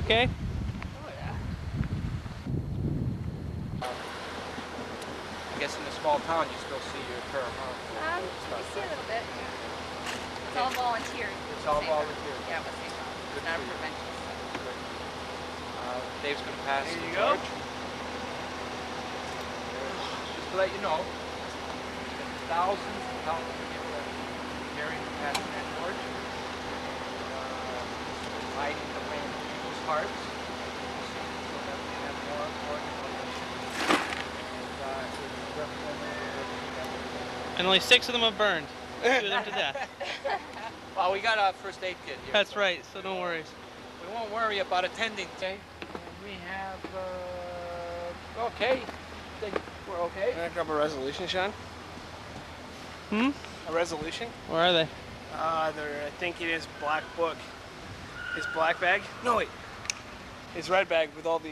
okay? Oh, yeah. I guess in a small town you still see your term, huh? You see a little bit, yeah. It's all volunteer. It's all volunteer. Yeah, but same time. Good Not for you. prevention stuff. Good. Dave's going to pass There the you go. torch. Just to let you know, there's been thousands and thousands of people that are carrying and passing that torch. Lighting the flame in people's hearts. So that we have more information. And it's representative. And only 6 of them have burned. 2 of them to death. Well, we got a first aid kit here. That's right, so don't worry. We won't worry about attending today. And we have, okay. I think we're okay. Can I grab a resolution, Sean? Hmm? A resolution? Where are they? I think it is black book. His black bag? No, wait. His red bag with all the...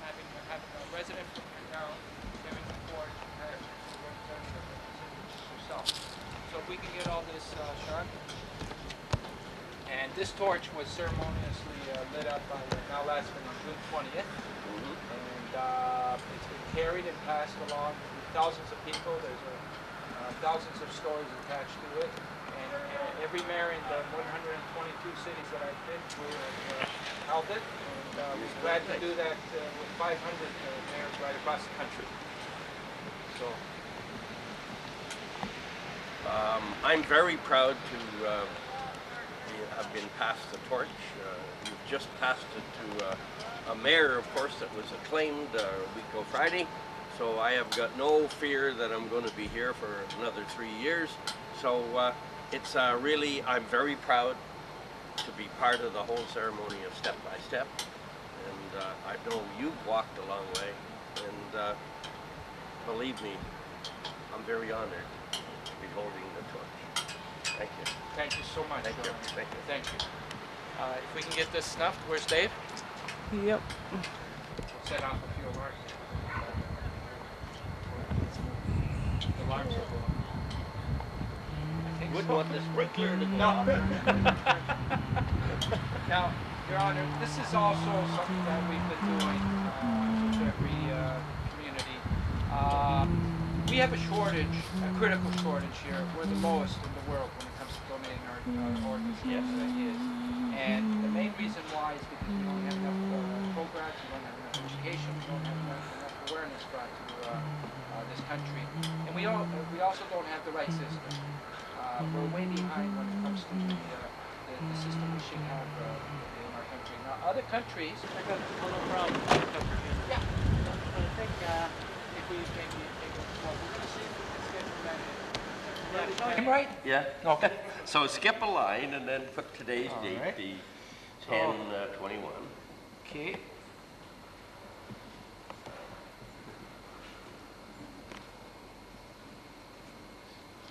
Having a resident from your town giving the torch as a representative yourself. So if we can get all this, Sean. And this torch was ceremoniously lit up by Now Latsman on June 20th. And it's been carried and passed along to thousands of people. There's thousands of stories attached to it. And every mayor in the 122 cities that I've been to have held it. And we're glad to do that with 500 mayors right across the country. So. I'm very proud to have been passed the torch. You've just passed it to a mayor, of course, that was acclaimed a week ago Friday. So I have got no fear that I'm going to be here for another 3 years. So it's really, I'm very proud to be part of the whole ceremony of step by step. And I know you've walked a long way. And believe me, I'm very honored to be holding the torch. Thank you. Thank you so much. Thank you. Thank you. Thank you. If we can get this snuffed, where's Dave? Yep. We'll set off a few alarms. The alarms are going. Wouldn't want the sprinkler to No. Now, Your Honor, this is also something that we've been doing with every community. We have a shortage, a critical shortage here. We're the lowest in the world when it comes to donating our organs. Yes, it is. And the main reason why is because we don't have enough programs, we don't have enough education, we don't have enough awareness brought to this country. And we also don't have the right system. We're way behind when it comes to the system we should have in our country. Now, other countries... I got no problem. Yeah. I think if we maybe take a we're going to see if we can schedule that in. I'm right? Yeah. Okay. So skip a line and then put today's date, right. the 10/21. Okay.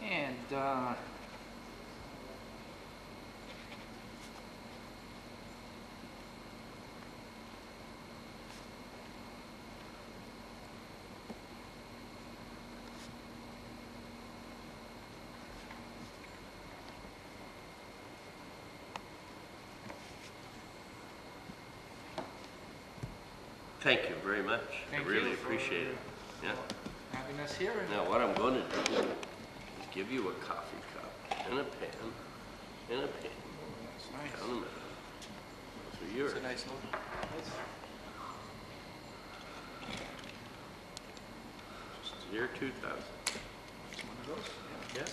And Thank you very much. Thank I really you for appreciate it. Yeah. having us here. Now what I'm going to do is give you a coffee cup and a pen and a pen. That's nice. Down the middle. Those are yours. It's a nice note. Year 2000. One of those? Yeah.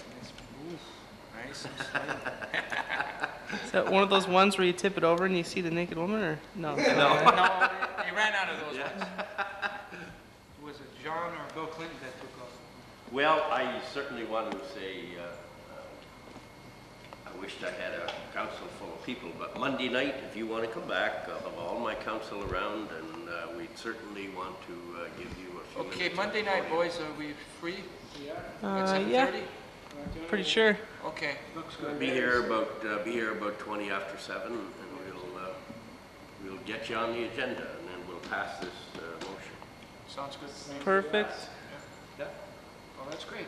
Nice and slight. Is that one of those ones where you tip it over and you see the naked woman, or no? No, they ran out of those ones. Was it John or Bill Clinton that took off? Well, I certainly want to say I wished I had a council full of people, but Monday night, if you want to come back, I'll have all my council around, and we'd certainly want to give you a few minutes. Okay, Monday night, boys, are we free? At 7:30? Yeah, pretty sure. Okay. Be here about 20 after 7, and we'll get you on the agenda, and then we'll pass this motion. Sounds good to me. Perfect. Yeah. Oh, that's great.